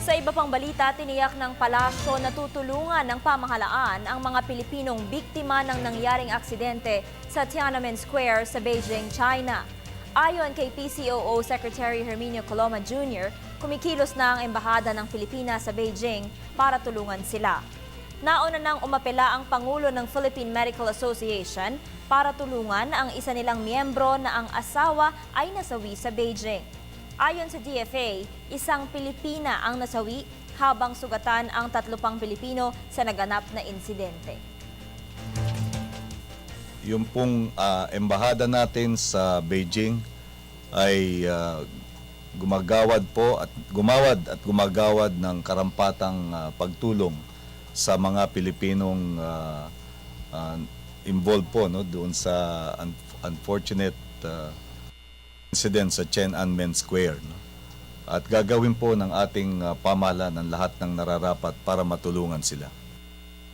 Sa iba pang balita, tiniyak ng palasyo na tutulungan ng pamahalaan ang mga Pilipinong biktima ng nangyaring aksidente sa Tiananmen Square sa Beijing, China. Ayon kay PCOO Secretary Herminio Coloma Jr., kumikilos na ang Embahada ng Pilipinas sa Beijing para tulungan sila. Nauna nang umapela ang Pangulo ng Philippine Medical Association para tulungan ang isa nilang miyembro na ang asawa ay nasawi sa Beijing. Ayon sa DFA, isang Pilipina ang nasawi habang sugatan ang 3 pang Pilipino sa naganap na insidente. Yung pong embahada natin sa Beijing ay gumagawad at gumagawad ng karampatang pagtulong sa mga Pilipinong involved po doon sa unfortunate incident sa Tiananmen Square. At gagawin po ng ating pamahalaan ang lahat ng nararapat para matulungan sila.